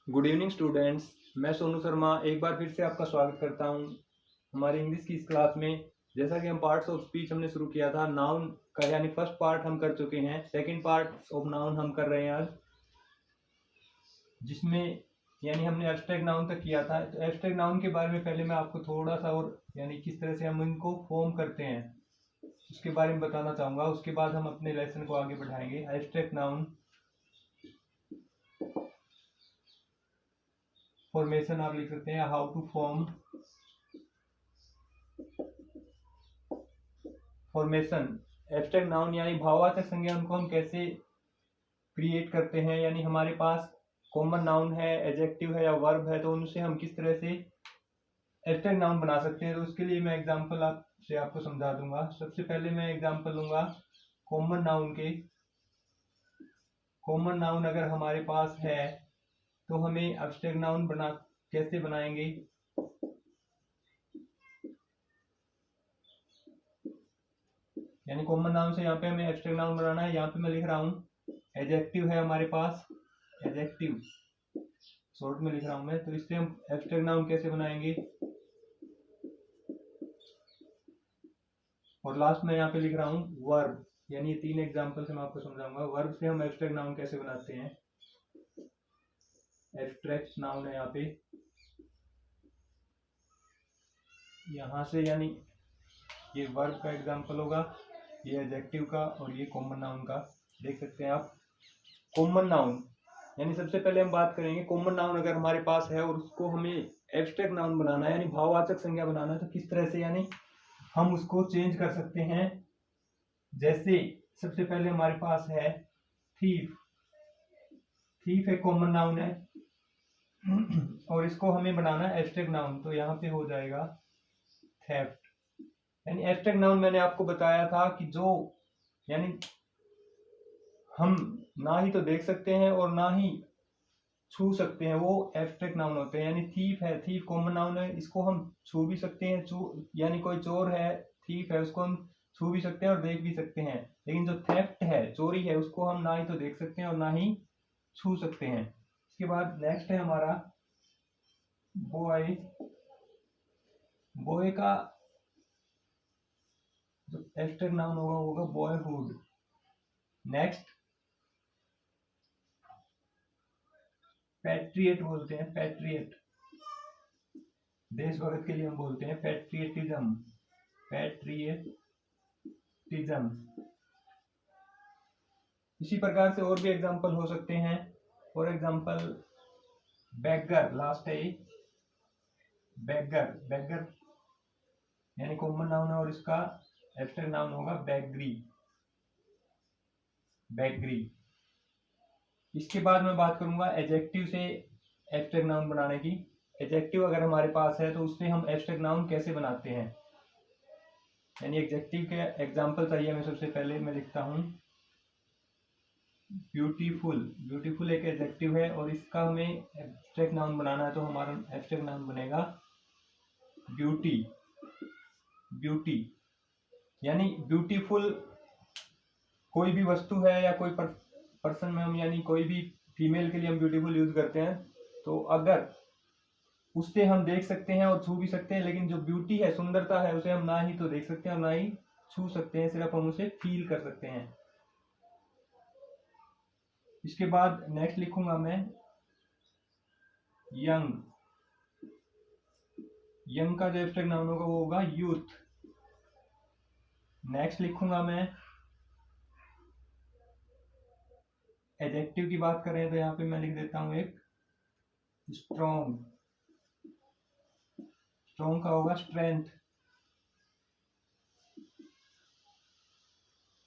Good evening students. मैं सोनू शर्मा एक बार फिर से आपका स्वागत करता हूं हमारी इंग्लिश की इस क्लास में। जैसा कि हम पार्ट्स ऑफ स्पीच हमने शुरू किया था, नाउन का यानी फर्स्ट पार्ट हम कर चुके हैं। सेकंड पार्ट ऑफ नाउन हम कर रहे हैं आज, जिसमें यानी हमने एब्स्ट्रैक्ट नाउन तक किया था। तो एब्स्ट्रैक्ट नाउन के बारे में पहले मैं आपको थोड़ा सा और यानी किस तरह से हम इनको फॉर्म करते हैं उसके बारे में बताना चाहूँगा। उसके बाद हम अपने लेसन को आगे बढ़ाएंगे। एब्स्ट्रैक्ट नाउन फॉर्मेशन आप लिख सकते हैं, how to form formation. Abstract noun यानी भाववाचक संज्ञा, उनको हम कैसे क्रिएट करते हैं। यानी हमारे पास कॉमन नाउन है, एडजेक्टिव है या वर्ब है, तो उनसे हम किस तरह से एब्स्ट्रैक्ट नाउन बना सकते हैं। तो उसके लिए मैं एग्जांपल आपसे आपको समझा दूंगा। सबसे पहले मैं एग्जांपल लूंगा कॉमन नाउन के। कॉमन नाउन अगर हमारे पास है तो हमें एब्स्ट्रैक्ट नाउन कैसे बनाएंगे। यानी कॉमन नाउन से यहाँ पे हमें एब्स्ट्रैक्ट नाउन बनाना है। यहाँ पे मैं लिख रहा हूँ एडजेक्टिव है हमारे पास, एडजेक्टिव शॉर्ट में लिख रहा हूँ मैं। तो इससे हम एब्स्ट्रैक्ट नाउन कैसे बनाएंगे। और लास्ट में यहाँ पे लिख रहा हूँ वर्ब। यानी ये तीन एग्जांपल से मैं आपको समझाऊंगा वर्ब से हम एब्स्ट्रैक्ट नाउन कैसे बनाते हैं। एब्स्ट्रैक्ट नाउन है यहाँ पे, यहाँ से यानी ये वर्ब का एग्जांपल होगा, ये एडजेक्टिव का और ये कॉमन नाउन का। देख सकते हैं आप कॉमन नाउन। यानी सबसे पहले हम बात करेंगे कॉमन नाउन अगर हमारे पास है और उसको हमें एब्स्ट्रैक्ट नाउन बनाना है यानी भाववाचक संज्ञा बनाना है, तो किस तरह से यानी हम उसको चेंज कर सकते हैं। जैसे सबसे पहले हमारे पास है थीफ। थीफ एक कॉमन नाउन है और इसको हमें बनाना है एब्स्ट्रैक्ट नाउन। तो यहाँ पे हो जाएगा थेफ्ट। यानी एब्स्ट्रैक्ट नाउन मैंने आपको बताया था कि जो यानी हम ना ही तो देख सकते हैं और ना ही छू सकते हैं, वो एब्स्ट्रैक्ट नाउन होते हैं। यानी थीफ है, थीफ कॉमन नाउन है, इसको हम छू भी सकते हैं। यानी कोई चोर है, थीफ है, उसको हम छू भी सकते हैं और देख भी सकते हैं। लेकिन जो थेफ्ट है, चोरी है, उसको हम ना ही तो देख सकते हैं और ना ही छू सकते हैं। इसके बाद नेक्स्ट है हमारा बॉय। बॉय का जो एब्स्ट्रैक्ट नाउन होगा वो होगा बॉयहुड। नेक्स्ट पैट्रियट बोलते हैं, पैट्रियट देशभक्त के लिए हम बोलते हैं पैट्रियटिज्म, पैट्रियटिज्म। इसी प्रकार से और भी एग्जांपल हो सकते हैं। फॉर एग्जांपल बैगर, लास्ट है बैगर। बैगर यानी कॉमन नाउन है और इसका एब्स्ट्रैक्ट नाउन होगा बैगरी, बैगरी। इसके बाद मैं बात करूंगा एडजेक्टिव से एब्स्ट्रैक्ट नाउन बनाने की। एडजेक्टिव अगर हमारे पास है तो उससे हम एब्स्ट्रैक्ट नाउन कैसे बनाते हैं। यानी एडजेक्टिव के एग्जांपल चाहिए हमें। सबसे पहले मैं लिखता हूँ ब्यूटीफुल। ब्यूटीफुल एक एडजेक्टिव है और इसका हमें एब्स्ट्रैक्ट नाउन बनाना है, तो हमारा एब्स्ट्रैक्ट नाउन बनेगा ब्यूटी, ब्यूटी। यानी ब्यूटीफुल कोई भी वस्तु है या कोई पर्सन में हम यानी कोई भी फीमेल के लिए हम ब्यूटीफुल यूज करते हैं। तो अगर उससे हम देख सकते हैं और छू भी सकते हैं, लेकिन जो ब्यूटी है, सुंदरता है, उसे हम ना ही तो देख सकते हैं और ना ही छू सकते हैं, सिर्फ हम उसे फील कर सकते हैं। इसके बाद नेक्स्ट लिखूंगा मैं यंग। यंग का जो एब्स्ट्रैक्ट नाउन होगा वो होगा यूथ। नेक्स्ट लिखूंगा मैं एडजेक्टिव की बात करें तो यहाँ पे मैं लिख देता हूं एक स्ट्रॉन्ग। स्ट्रॉन्ग का होगा स्ट्रेंथ,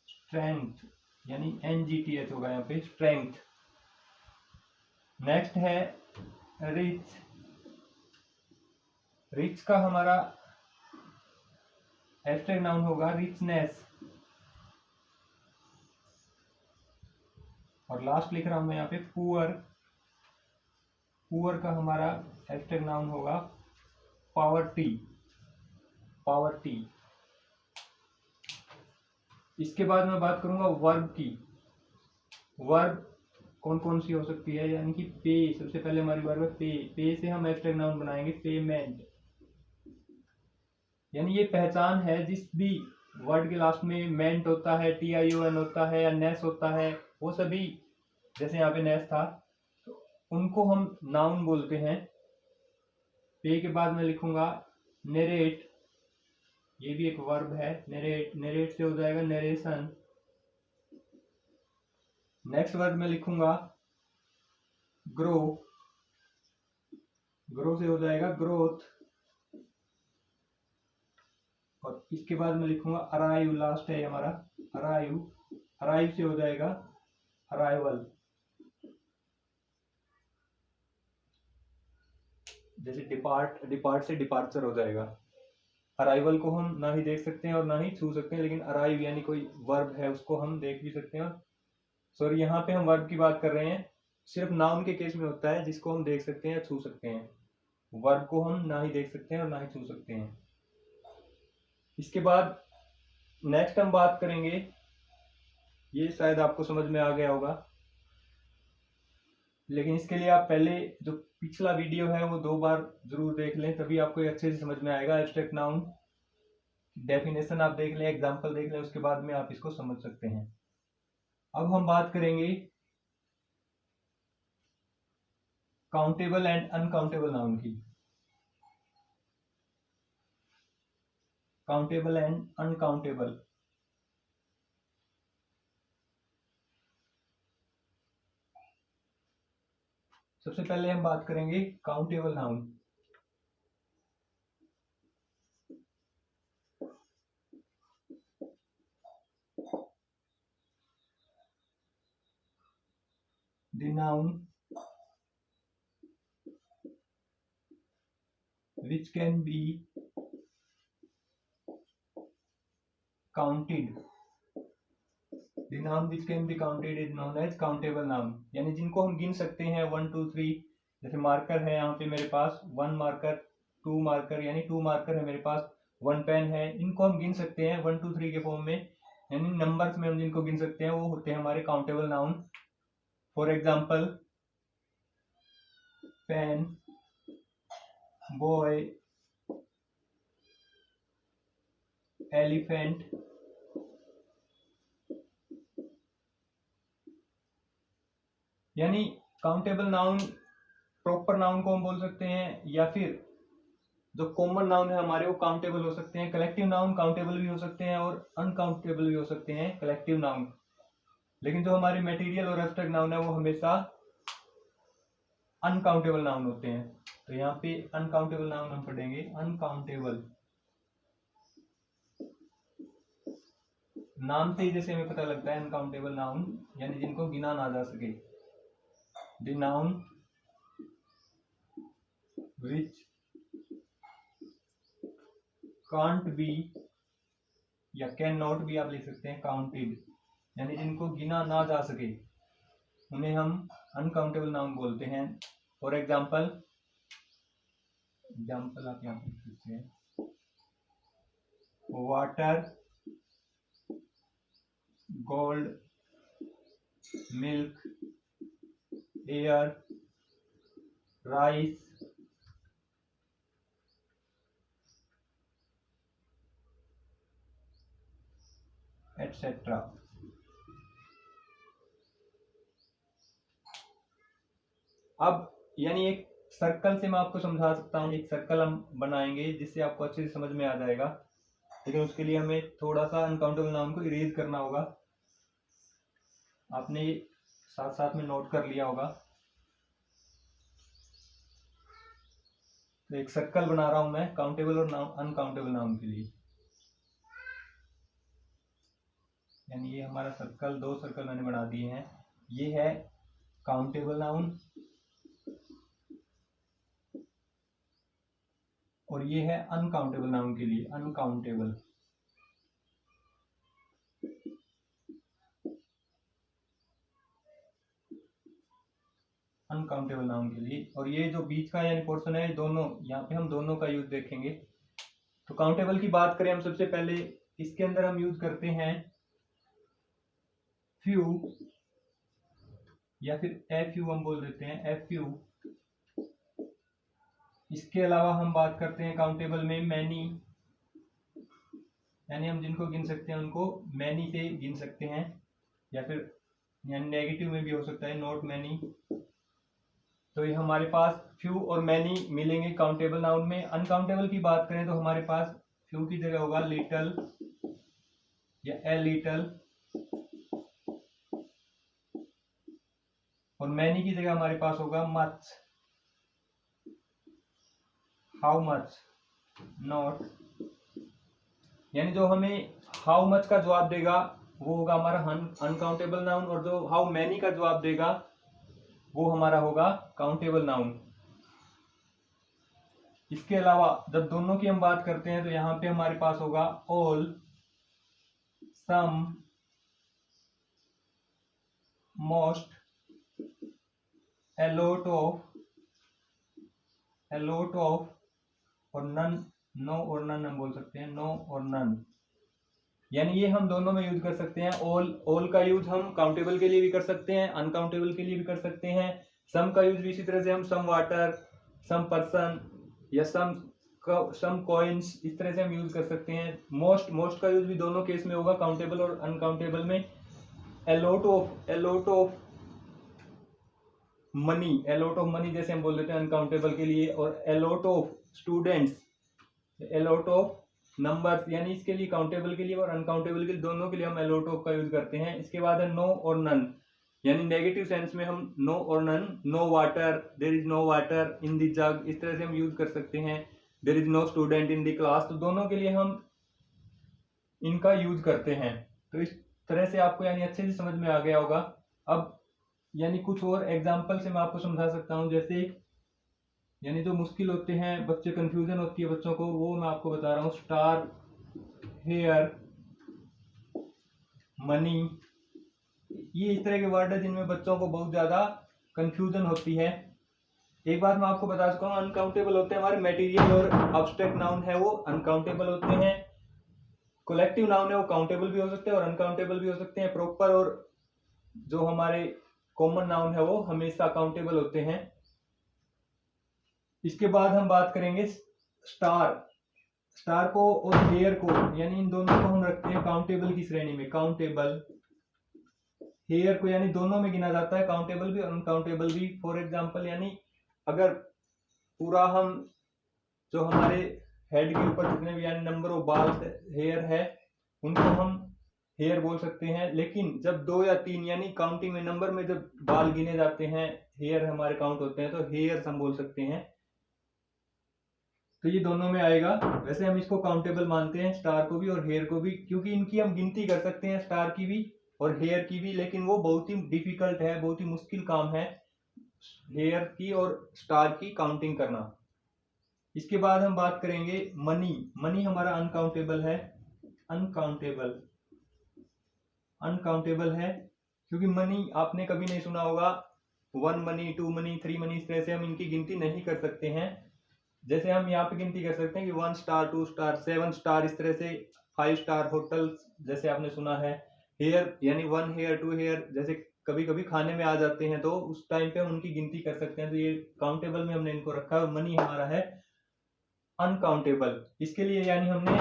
स्ट्रेंथ यानी NGTH होगा यहाँ पे, स्ट्रेंथ। नेक्स्ट है रिच। रिच का हमारा एब्स्ट्रैक्ट नाउन होगा रिचनेस। और लास्ट लिख रहा हूं मैं यहाँ पे पुअर। पुअर का हमारा एब्स्ट्रैक्ट नाउन होगा पॉवर्टी, पॉवर्टी। इसके बाद मैं बात करूंगा वर्ब की। वर्ब कौन कौन सी हो सकती है, यानी कि पे, सबसे पहले हमारी वर्ब है पे। पे से हम एब्स्ट्रैक्ट नाउन बनाएंगे पेमेंट, यानी ये पहचान है जिस भी वर्ड के लास्ट में मेंट होता है, TION होता है या नेस होता है, वो सभी, जैसे यहाँ पे नेस था, उनको हम नाउन बोलते हैं। पे के बाद मैं लिखूंगा नरेट, ये भी एक वर्ब है। नरेट, नरेट से हो जाएगा नरेशन। नेक्स्ट वर्ड में लिखूंगा ग्रो, ग्रो से हो जाएगा ग्रोथ। और इसके बाद मैं लिखूंगा अराइव, लास्ट है हमारा अराइव, अराइव से हो जाएगा अराइवल। जैसे डिपार्ट, डिपार्ट से डिपार्चर हो जाएगा। अराइवल को हम ना ही देख सकते हैं और ना ही छू सकते हैं, लेकिन अराइव यानी कोई वर्ब है उसको हम देख भी सकते हैं। सॉरी, यहाँ पे हम वर्ब की बात कर रहे हैं, सिर्फ नाउन के केस में होता है जिसको हम देख सकते हैं या छू सकते हैं। वर्ब को हम ना ही देख सकते हैं और ना ही छू सकते हैं। इसके बाद नेक्स्ट हम बात करेंगे, ये शायद आपको समझ में आ गया होगा, लेकिन इसके लिए आप पहले जो पिछला वीडियो है वो 2 बार जरूर देख लें, तभी आपको अच्छे से समझ में आएगा। एब्स्ट्रैक्ट नाउन डेफिनेशन आप देख लें, एग्जांपल देख लें, उसके बाद में आप इसको समझ सकते हैं। अब हम बात करेंगे काउंटेबल एंड अनकाउंटेबल नाउन की। काउंटेबल एंड अनकाउंटेबल, सबसे पहले हम बात करेंगे countable noun. The noun which can be counted, the noun which can be counted is known as countable noun, यानी जिनको हम गिन सकते हैं 1 2 3। जैसे मार्कर है यहाँ पे मेरे पास 1 मार्कर, 2 मार्कर, यानी 2 मार्कर है मेरे पास, 1 पेन है, इनको हम गिन सकते हैं 1 2 3 के फॉर्म में, यानी नंबर्स में हम जिनको गिन सकते हैं वो होते हैं हमारे countable noun. For example pen, boy, elephant, यानी काउंटेबल नाउन प्रॉपर नाउन को हम बोल सकते हैं, या फिर जो कॉमन नाउन है हमारे वो काउंटेबल हो सकते हैं। कलेक्टिव नाउन काउंटेबल भी हो सकते हैं और अनकाउंटेबल भी हो सकते हैं कलेक्टिव नाउन, लेकिन जो हमारे मटेरियल और एब्स्ट्रैक्ट नाउन है वो हमेशा अनकाउंटेबल नाउन होते हैं। तो यहाँ पे अनकाउंटेबल नाउन हम पढ़ेंगे अनकाउंटेबल, नाम से ही जैसे हमें पता लगता है अनकाउंटेबल नाउन, यानी जिनको गिना ना जा सके। The noun which can't be या कैन नॉट बी आप लिख सकते हैं काउंटेड, यानी जिनको गिना ना जा सके उन्हें हम अनकाउंटेबल नाउन बोलते हैं। फॉर एग्जाम्पल, एग्जाम्पल आप यहाँ लिख सकते हैं water, gold, milk, air, rice, etcetera. अब यानी एक सर्कल से मैं आपको समझा सकता हूँ, एक सर्कल हम बनाएंगे जिससे आपको अच्छे से समझ में आ जाएगा, लेकिन उसके लिए हमें थोड़ा सा अनकाउंटेबल नाउन को इरेज करना होगा। आपने साथ साथ में नोट कर लिया होगा। तो एक सर्कल बना रहा हूं मैं काउंटेबल और अनकाउंटेबल नाउन के लिए, यानी ये हमारा सर्कल, 2 सर्कल मैंने बना दिए हैं। ये है काउंटेबल नाउन और ये है अनकाउंटेबल नाउन के लिए अनकाउंटेबल। अनकाउंटेबल नाउन के लिए, और ये जो बीच का यानी पोर्शन है, दोनों, यहाँ पे हम दोनों का यूज देखेंगे। तो काउंटेबल की बात करें हम, सबसे पहले इसके अंदर हम यूज करते हैं फ्यू, या फिर एफ यू हम बोल देते हैं, एफ यू। इसके अलावा हम बात करते हैं काउंटेबल में मैनी, यानी हम जिनको गिन सकते हैं उनको मैनी से गिन सकते हैं, या फिर यानी नेगेटिव में भी हो सकता है, नॉट मैनी। तो ये हमारे पास फ्यू और मैनी मिलेंगे काउंटेबल नाउन में। अनकाउंटेबल की बात करें तो हमारे पास फ्यू की जगह होगा लिटल या ए लिटल, और मैनी की जगह हमारे पास होगा मच, हाउ मच, नॉट। यानी जो हमें हाउ मच का जवाब देगा वो होगा हमारा अनकाउंटेबल नाउन, और जो हाउ मैनी का जवाब देगा वो हमारा होगा काउंटेबल नाउन। इसके अलावा जब दोनों की हम बात करते हैं तो यहाँ पे हमारे पास होगा all, some, most, a lot of और नन, नो और नन हम बोल सकते हैं, नो और नन। यानी ये हम दोनों में यूज कर सकते हैं। ऑल का यूज हम काउंटेबल के लिए भी कर सकते हैं, अनकाउंटेबल के लिए भी कर सकते हैं। सम का यूज भी इसी तरह से हम सम वाटर, सम पर्सन या सम कॉइन्स, इस तरह से हम यूज कर सकते हैं। मोस्ट का यूज भी दोनों केस में होगा, काउंटेबल और अनकाउंटेबल में। a lot of मनी जैसे हम बोल देते हैं अनकाउंटेबल के लिए, और a lot of students, a lot of numbers, यानी इसके लिए काउंटेबल के लिए और अनकाउंटेबल के लिए दोनों के लिए हम a lot of का यूज करते हैं। इसके बाद है नो और नन, यानी नेगेटिव सेंस में हम नो और none, no water, there is no water in the jug, इस तरह से हम यूज कर सकते हैं। There is no student in the class, तो दोनों के लिए हम इनका यूज करते हैं। तो इस तरह से आपको यानी अच्छे से समझ में आ गया होगा। अब यानी कुछ और एग्जांपल से मैं आपको समझा सकता हूं, जैसे यानी जो मुश्किल होते हैं, बच्चे कंफ्यूजन होती है बच्चों को, वो मैं आपको बता रहा हूँ। स्टार, हेयर, मनी, ये इस तरह के वर्ड है जिनमें बच्चों को बहुत ज्यादा कंफ्यूजन होती है। एक बात मैं आपको बता चुका हूँ, अनकाउंटेबल होते हैं हमारे मटेरियल और अब्स्ट्रैक्ट नाउन है वो अनकाउंटेबल होते हैं। कलेक्टिव नाउन है वो काउंटेबल भी हो सकते हैं और अनकाउंटेबल भी हो सकते हैं। प्रॉपर और जो हमारे कॉमन नाउन है वो हमेशा काउंटेबल होते हैं। इसके बाद हम बात करेंगे स्टार को और हेयर को, यानी इन दोनों को हम रखते हैं काउंटेबल की श्रेणी में। काउंटेबल, हेयर को यानी दोनों में गिना जाता है, काउंटेबल भी अनकाउंटेबल भी। फॉर एग्जांपल, यानी अगर पूरा हम जो हमारे हेड के ऊपर जितने भी यानी नंबर ऑफ बाल हेयर है उनको हम हेयर बोल सकते हैं, लेकिन जब 2 या 3 यानी काउंटिंग में नंबर में जब बाल गिने जाते हैं, हेयर हमारे काउंट होते हैं, तो हेयर्स हम बोल सकते हैं। तो ये दोनों में आएगा। वैसे हम इसको काउंटेबल मानते हैं, स्टार को भी और हेयर को भी, क्योंकि इनकी हम गिनती कर सकते हैं, स्टार की भी और हेयर की भी, लेकिन वो बहुत ही डिफिकल्ट है, बहुत ही मुश्किल काम है हेयर की और स्टार की काउंटिंग करना। इसके बाद हम बात करेंगे मनी हमारा अनकाउंटेबल है, अनकाउंटेबल है, क्योंकि मनी आपने कभी नहीं सुना होगा 1 मनी, 2 मनी, 3 मनी, इस तरह से हम इनकी गिनती नहीं कर सकते हैं। जैसे हम यहाँ पे गिनती कर सकते हैं कि 1 स्टार, 2 स्टार, 7 स्टार, इस तरह से 5 स्टार होटल जैसे आपने सुना है। हेयर यानी 1 हेयर, 2 हेयर, जैसे कभी कभी खाने में आ जाते हैं तो उस टाइम पे हम उनकी गिनती कर सकते हैं। तो ये काउंटेबल में हमने इनको रखा है। मनी हमारा है अनकाउंटेबल। इसके लिए यानी हमने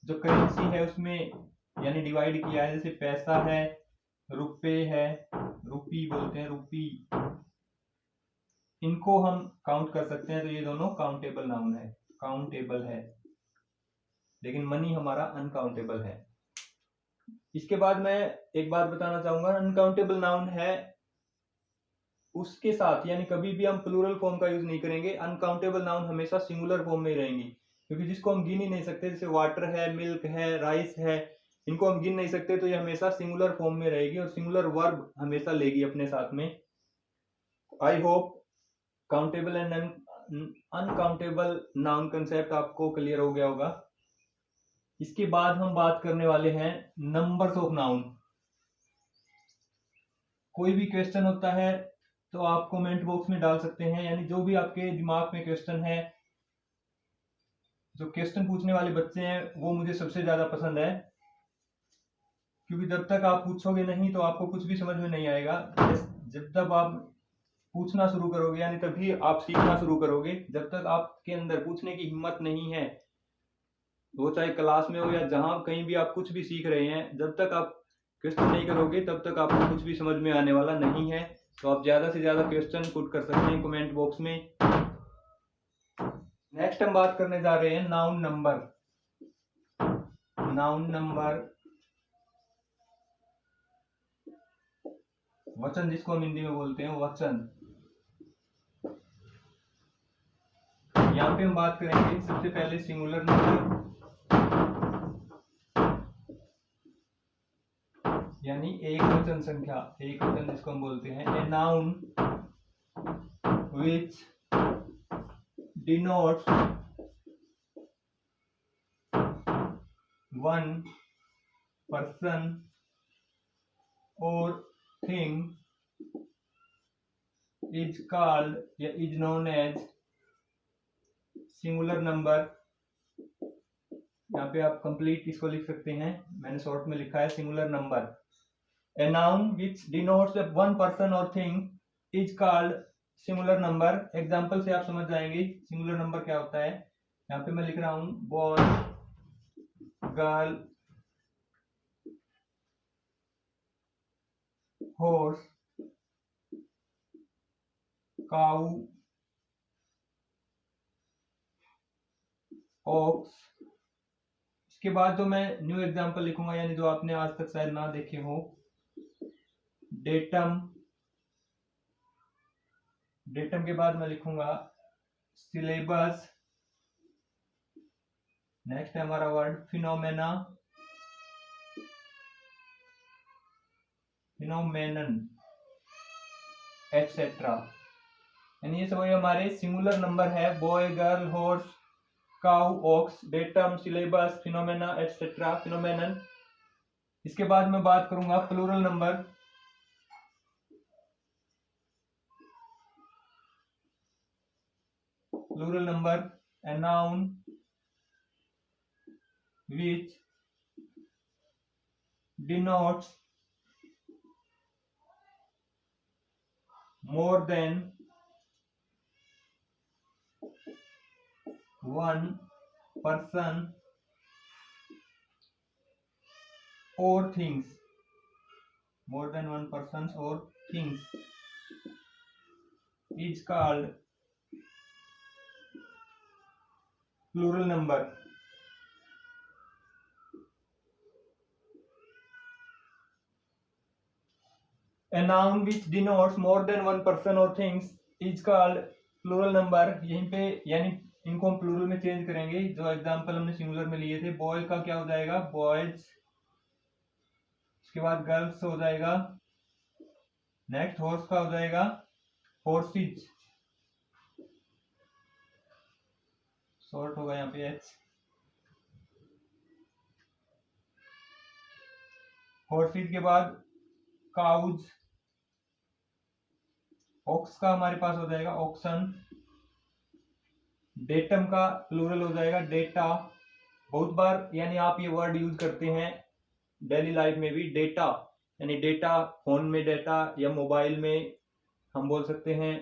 जो करेंसी है उसमें यानी डिवाइड किया है, जैसे पैसा है, रुपए है, रुपी बोलते हैं, रुपी, इनको हम काउंट कर सकते हैं। तो ये दोनों काउंटेबल नाउन है, काउंटेबल है, लेकिन मनी हमारा अनकाउंटेबल है। इसके बाद मैं एक बात बताना चाहूंगा, अनकाउंटेबल नाउन है उसके साथ यानी कभी भी हम प्लूरल फॉर्म का यूज नहीं करेंगे। अनकाउंटेबल नाउन हमेशा सिंगुलर फॉर्म में ही रहेंगी, क्योंकि जिसको हम गिन ही नहीं सकते, जैसे वाटर है, मिल्क है, राइस है, इनको हम गिन नहीं सकते, तो ये हमेशा सिंगुलर फॉर्म में रहेगी और सिंगुलर वर्ब हमेशा लेगी अपने साथ में। I hope countable and uncountable noun concept आपको क्लियर हो गया होगा। इसके बाद हम बात करने वाले हैं नंबर्स ऑफ नाउन। कोई भी क्वेश्चन होता है तो आप कमेंट बॉक्स में डाल सकते हैं, यानी जो भी आपके दिमाग में क्वेश्चन है, जो क्वेश्चन पूछने वाले बच्चे हैं वो मुझे सबसे ज्यादा पसंद है, क्योंकि जब तक आप पूछोगे नहीं तो आपको कुछ भी समझ में नहीं आएगा। जब तक आप पूछना शुरू करोगे यानी तभी आप सीखना शुरू करोगे। जब तक आपके अंदर पूछने की हिम्मत नहीं है, वो चाहे क्लास में हो या जहां कहीं भी आप कुछ भी सीख रहे हैं, जब तक आप क्वेश्चन नहीं करोगे तब तक आपको कुछ भी समझ में आने वाला नहीं है। तो आप ज्यादा से ज्यादा क्वेश्चन पुट कर सकते हैं कमेंट बॉक्स में। नेक्स्ट हम बात करने जा रहे हैं नाउन नंबर। नाउन नंबर वचन, जिसको हम हिंदी में बोलते हैं वचन। यहाँ पे हम बात करेंगे सबसे पहले सिंगुलर नंबर यानी एक वचन संख्या, एक वचन जिसको हम बोलते हैं। A noun which denotes one person और थिंग इज कॉल्ड या is known as singular number. यहाँ पे आप कंप्लीट इसको लिख सकते हैं, मैंने शॉर्ट में लिखा है singular number. A noun which denotes one person और thing is called singular number. Example से आप समझ जाएंगे सिंगुलर नंबर क्या होता है। यहाँ पे मैं लिख रहा हूं बॉय, गर्ल, हॉर्स, काऊ, ऑक्स। इसके बाद जो मैं न्यू एग्जांपल लिखूंगा यानी जो आपने आज तक शायद ना देखे हो, डेटम। डेटम के बाद मैं लिखूंगा सिलेबस। नेक्स्ट है हमारा वर्ड फिनोमेना, फिनोमेनन, एटसेट्रा। यानी ये सब हमारे सिंगुलर नंबर है। Boy, girl, horse, cow, ox, datum, syllabus, phenomena, etcetera, phenomenon. इसके बाद मैं बात करूंगा plural number. Plural number a noun which denotes more than one person or things, more than one persons or things is called plural number। A noun which denotes more than one person or things is called plural number। यहीं पे यानी इनको हम plural में change करेंगे। जो example हमने singular में लिए थे, बॉय का क्या हो जाएगा बॉयज, उसके बाद गर्ल्स हो जाएगा, नेक्स्ट हॉर्स का हो जाएगा हॉर्सेज, शॉर्ट होगा यहाँ पे एच, हॉर्सेज के बाद काउज, ऑक्स का हमारे पास हो जाएगा ऑक्सन, डेटम का प्लूरल हो जाएगा डेटा। बहुत बार यानी आप ये वर्ड यूज करते हैं डेली लाइफ में भी, डेटा यानी डेटा, फोन में डेटा या मोबाइल में हम बोल सकते हैं,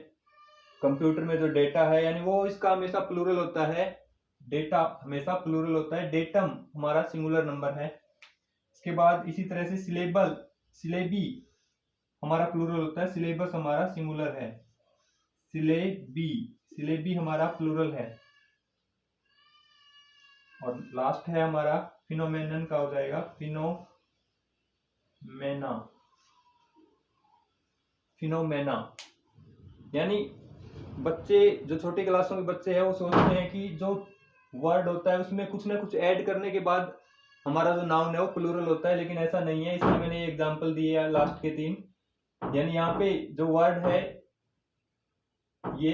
कंप्यूटर में जो डेटा है यानी वो इसका हमेशा प्लूरल होता है। डेटा हमेशा प्लूरल होता है। डेटम हमारा सिंगुलर नंबर है। इसके बाद इसी तरह से सिलेबल, सिलेबी हमारा प्लूरल होता है, सिलेबस हमारा सिंगुलर है। सिलेबी, सिलेबी हमारा प्लूरल है। और लास्ट है हमारा फिनोमेनन का हो जाएगा फिनोमेना, फिनोमेना। यानी बच्चे जो छोटी क्लासों के बच्चे हैं वो सोचते हैं कि जो वर्ड होता है उसमें कुछ ना कुछ ऐड करने के बाद हमारा जो नाउन है वो प्लूरल होता है, लेकिन ऐसा नहीं है। इसलिए मैंने ये एग्जांपल दिए हैं लास्ट के 3। यानी यहाँ पे जो वर्ड है ये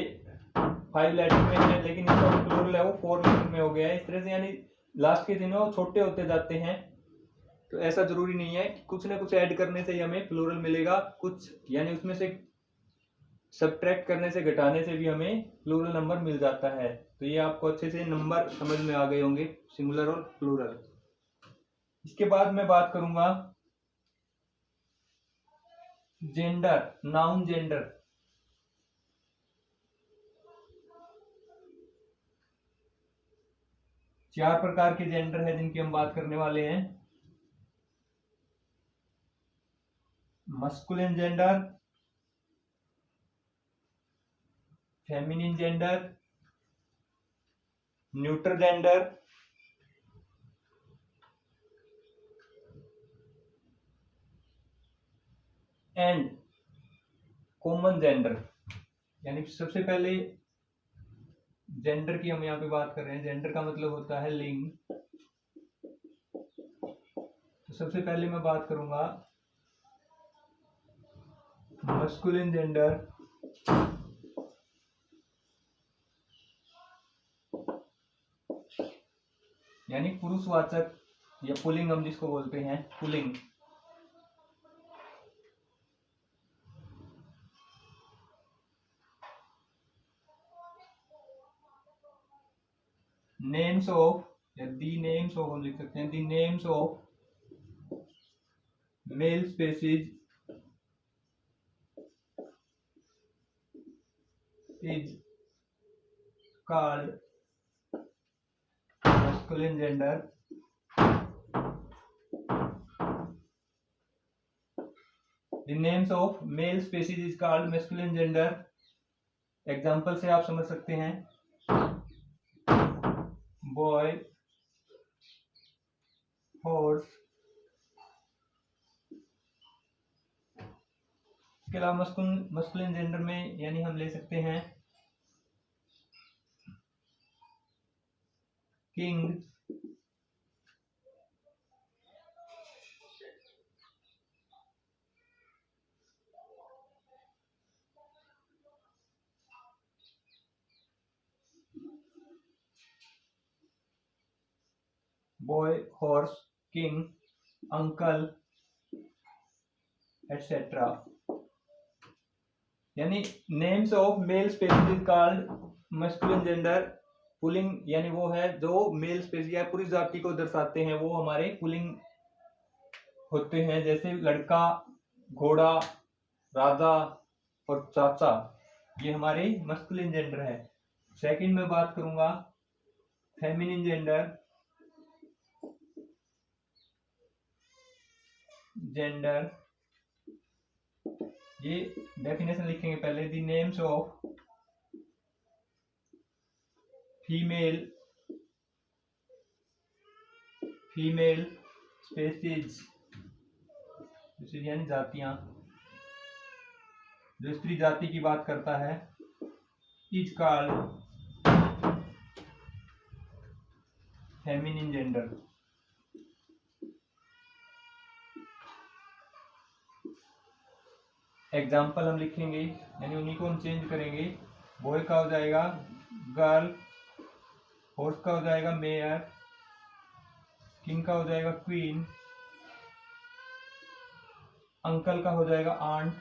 5 लेटर में है, लेकिन इसका जो प्लूरल है वो 4 लेटर में हो गया है। इस तरह से यानी लास्ट के 3 वो छोटे होते जाते हैं। तो ऐसा जरूरी नहीं है कि कुछ ना कुछ ऐड करने से ही हमें प्लूरल मिलेगा, कुछ यानी उसमें से सब्ट्रैक्ट करने से, घटाने से भी हमें प्लूरल नंबर मिल जाता है। तो ये आपको अच्छे से नंबर समझ में आ गए होंगे, सिंगुलर और प्लूरल। इसके बाद मैं बात करूंगा जेंडर, नाउन जेंडर। चार प्रकार के जेंडर है जिनकी हम बात करने वाले हैं। Masculine gender, feminine gender, neutral gender, and common gender. यानी सबसे पहले जेंडर की हम यहाँ पे बात कर रहे हैं। जेंडर का मतलब होता है लिंग। तो सबसे पहले मैं बात करूंगा मस्कुलिन जेंडर, यानी पुरुषवाचक या पुल्लिंग हम जिसको बोलते हैं, पुल्लिंग। नेम्स ऑफ, या दी नेम्स ऑफ हम लिख सकते हैं, the names of male species is called masculine gender. The names of male species is called masculine gender. Example से आप समझ सकते हैं, बॉय, हॉर्स। इसके अलावा मस्कुलिन जेंडर में यानी हम ले सकते हैं king, boy, horse, king, uncle, etcetera. यानी names of male species is called masculine gender. पुल्लिंग यानी वो है जो मेल स्पेसीज या पुरुष जाति को दर्शाते हैं, वो हमारे पुल्लिंग होते हैं। जैसे लड़का, घोड़ा, राजा और चाचा, ये हमारे मस्कुलिन जेंडर है। सेकंड में बात करूंगा फेमिनिन जेंडर। जेंडर, ये डेफिनेशन लिखेंगे पहले। The names of female species, यानी जातियां, जो स्त्री जाति की बात करता है, is called feminine gender. Example हम लिखेंगे, यानी उन्हीं को हम चेंज करेंगे। बॉय का हो जाएगा गर्ल, हॉर्स का हो जाएगा मेयर, किंग का हो जाएगा क्वीन, अंकल का हो जाएगा आंट,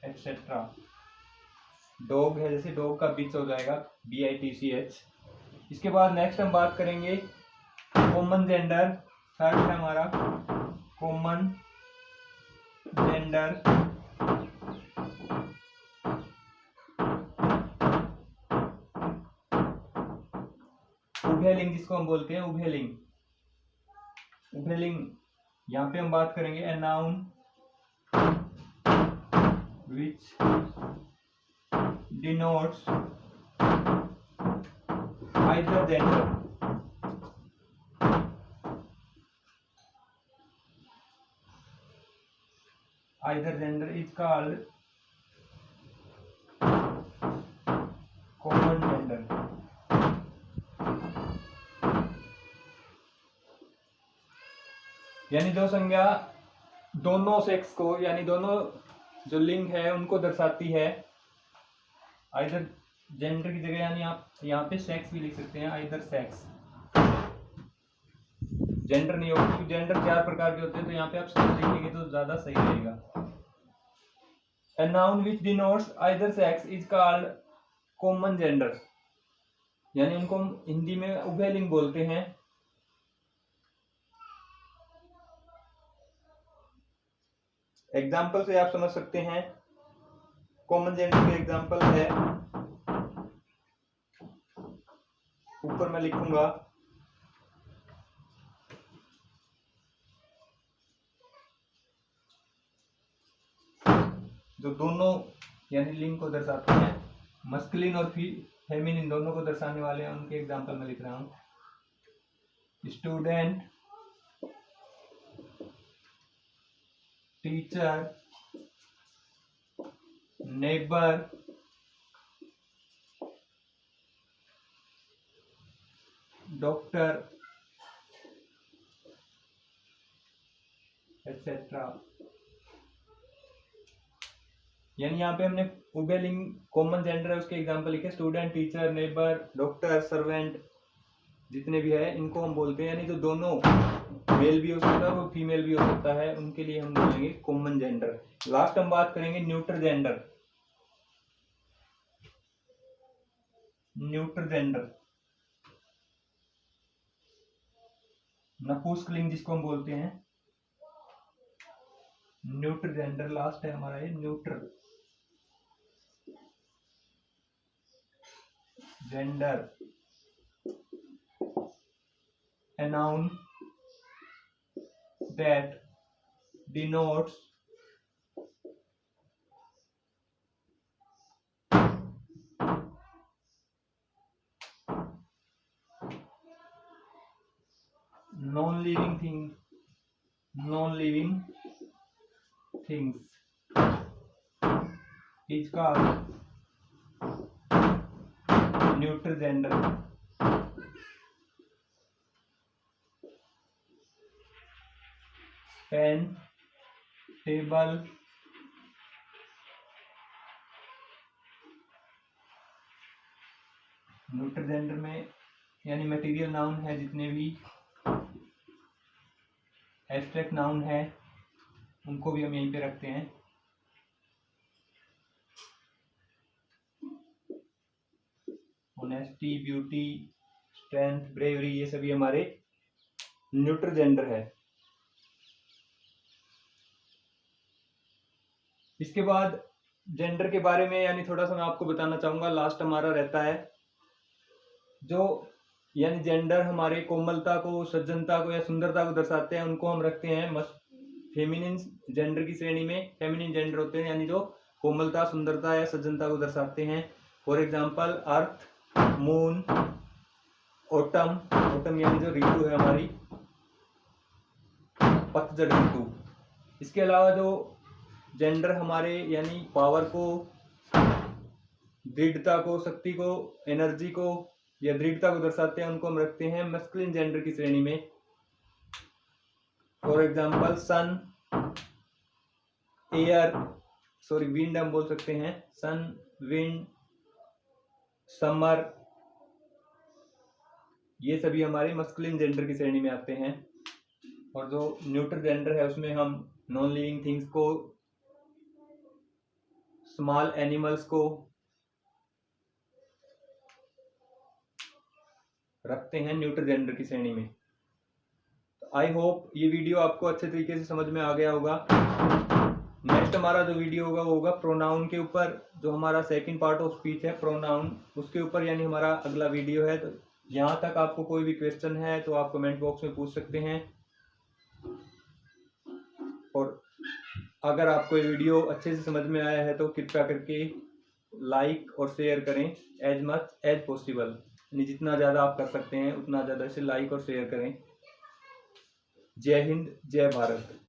एक्सेट्रा। डॉग है, जैसे डॉग का बिच हो जाएगा BITCH। इसके बाद नेक्स्ट हम बात करेंगे कॉमन जेंडर। थर्ड है हमारा कॉमन जेंडर। उभयलिंग जिसको हम बोलते हैं, उभयलिंग। उभयलिंग यहाँ पे हम बात करेंगे ए noun which denotes either gender. Either gender is called common gender. यानी जो संज्ञा दोनों सेक्स को, यानी दोनों जो लिंग है उनको दर्शाती है। आइदर जेंडर की जगह यानी आप यहाँ पे सेक्स भी लिख सकते हैं, आइदर सेक्स। जेंडर नहीं होगा क्योंकि जेंडर 4 प्रकार के होते हैं, तो यहाँ पे आप सेक्स लिखेंगे तो ज्यादा सही रहेगा। A noun which denotes either sex is called common gender. यानी उनको हम हिंदी में उभयलिंग बोलते हैं। एग्जाम्पल से आप समझ सकते हैं। कॉमन जेंडर के एग्जाम्पल है, ऊपर मैं लिखूंगा जो दोनों यानी लिंग को दर्शाते हैं, मस्कुलिन और फेमिनिन दोनों को दर्शाने वाले हैं, उनके एग्जाम्पल में लिख रहा हूं। Student, teacher, neighbour, doctor, etcetera. यानी यहाँ पे हमने उभयलिंग कॉमन जेंडर है उसके एग्जाम्पल लिखे, student, teacher, neighbour, doctor, servant, जितने भी है इनको हम बोलते हैं, यानी जो दोनों मेल भी हो सकता है वो फीमेल भी हो सकता है, उनके लिए हम बोलेंगे कॉमन जेंडर। लास्ट हम बात करेंगे न्यूट्रल जेंडर। न्यूट्रल जेंडर नपुंसकलिंग जिसको हम बोलते हैं, न्यूट्रल जेंडर लास्ट है हमारा ये neutral gender. A noun that denotes non-living things is called neutral gender. Pen, table, neutral gender में यानी मटेरियल नाउन है, जितने भी एब्स्ट्रैक्ट नाउन है उनको भी हम यहीं पे रखते हैं। ऑनेस्टी, ब्यूटी, स्ट्रेंथ, ब्रेवरी, ये सभी हमारे न्यूट्रल जेंडर है। इसके बाद जेंडर के बारे में यानी थोड़ा सा मैं आपको बताना चाहूंगा। लास्ट हमारा रहता है जो यानी जेंडर हमारे कोमलता को, सज्जनता को या सुंदरता को दर्शाते हैं, उनको हम रखते हैं फेमिनिन जेंडर की श्रेणी में। फेमिनिन जेंडर होते हैं यानी जो कोमलता, सुंदरता या सज्जनता को दर्शाते हैं। For example earth, moon, autumn, autumn यानी जो ऋतु है हमारी, पतझड़ ऋतु। इसके अलावा जो जेंडर हमारे यानी पावर को, दृढ़ता को, शक्ति को, एनर्जी को या दृढ़ता को दर्शाते हैं, उनको हम रखते हैं मस्कुलिन जेंडर की श्रेणी में। For example sun, air, wind हम बोल सकते हैं, सन, विंड, समर, ये सभी हमारे मस्कुलिन जेंडर की श्रेणी में आते हैं। और जो न्यूट्रल जेंडर है उसमें हम नॉन लिविंग थिंग्स को, स्मॉल एनिमल्स को रखते हैं न्यूट्रल जेंडर की श्रेणी में। आई होप ये वीडियो आपको अच्छे तरीके से समझ में आ गया होगा। नेक्स्ट हमारा जो वीडियो होगा वो होगा प्रोनाउन के ऊपर, जो हमारा सेकंड पार्ट ऑफ स्पीच है प्रोनाउन, उसके ऊपर यानी हमारा अगला वीडियो है। तो यहाँ तक आपको कोई भी क्वेश्चन है तो आप कमेंट बॉक्स में पूछ सकते हैं। और अगर आपको ये वीडियो अच्छे से समझ में आया है तो कृपया करके लाइक और शेयर करें एज मच एज पॉसिबल, यानी जितना ज़्यादा आप कर सकते हैं उतना ज़्यादा इसे लाइक और शेयर करें। जय हिंद, जय भारत।